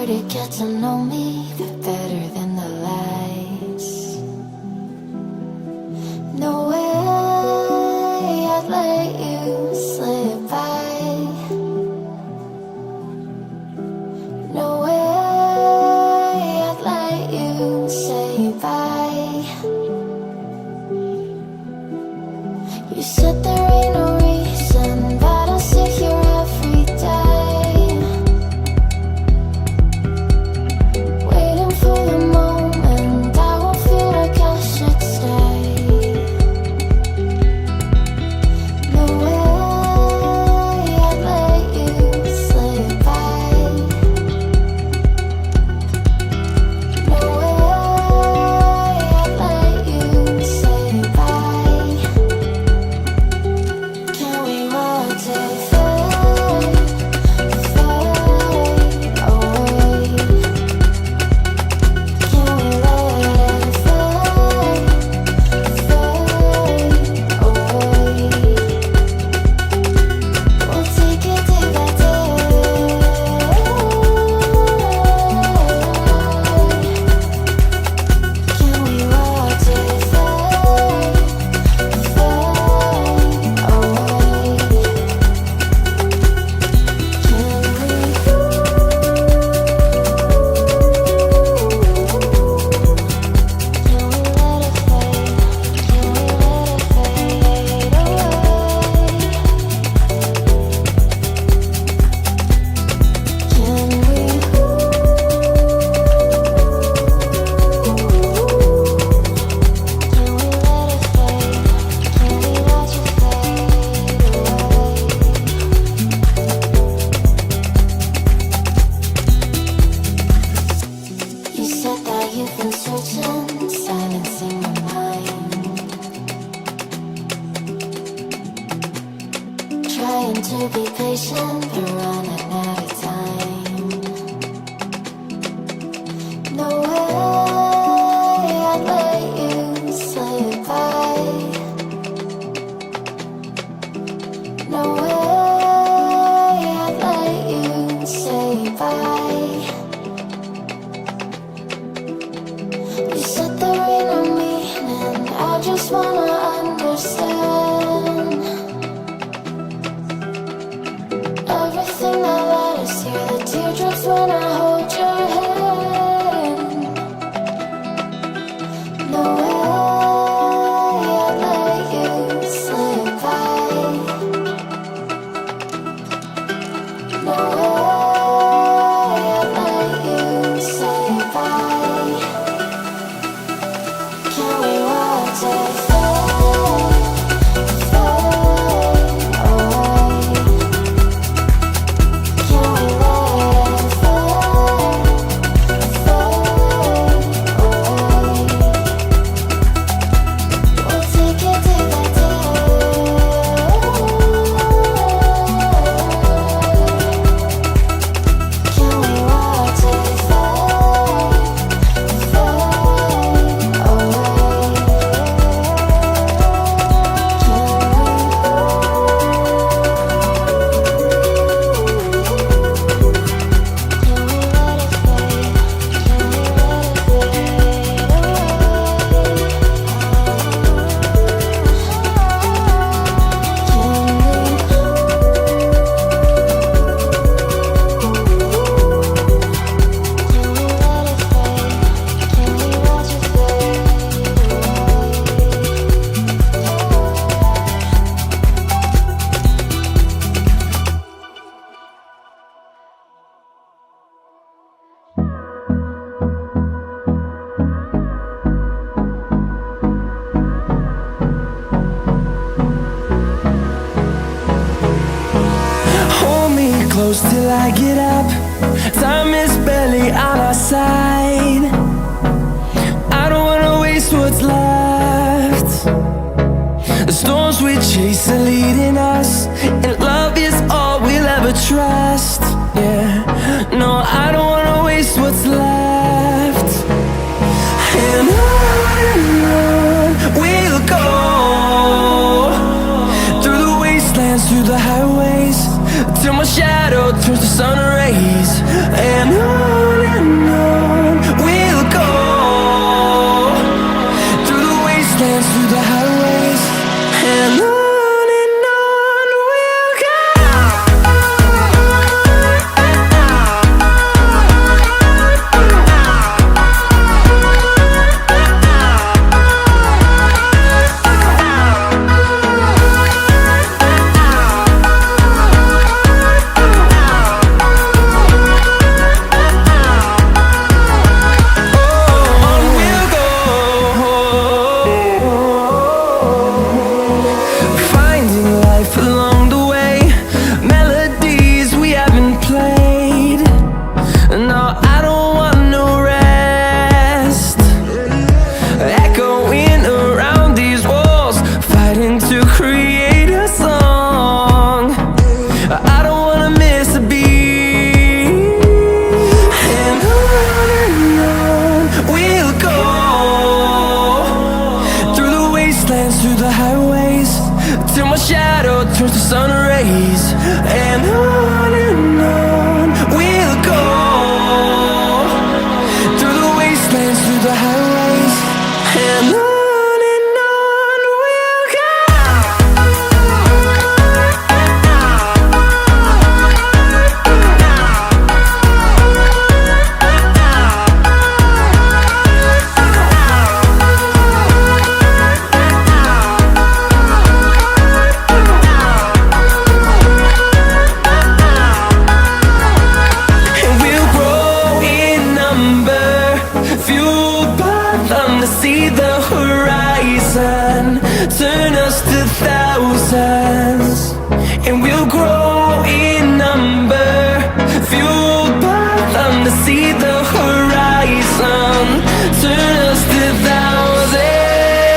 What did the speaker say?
to get to know me better than the lies. No way I'd let you slip by. No way I'd let you say bye. You said there ain't no reason, but I'll sit here every day, waiting for the moment I won't feel like I should stay. No way I'd let you slip by. No way I'd let you say bye. Can we watch it fade, fade away? Can we let it fade, fade away? We'll take it day by day. Can we watch it fade, fade away? You said that you've been searching, silencing my mind, trying to be patient, but running out of time. No way I'd let you slip by. No way I'd let you say bye. You said there ain't no meaning, I just wanna understand everything that led us here, the teardrops when I hold your hand. No way I'd let you slip by. No way I'd let you say bye. Can we watch it fade, fade away? Can we let it fade, fade away? We'll take it day by day. Can we watch it fade, fade away? Hold me close till I get up. Time is barely on our side. I don't wanna waste what's left. The storms we chase are leading us, and love is all we'll ever trust. Yeah, no, I don't wanna waste what's left. And on we'll go, through the wastelands, through the highways, till my shadow turns to sun rays. And on horizon. Turn us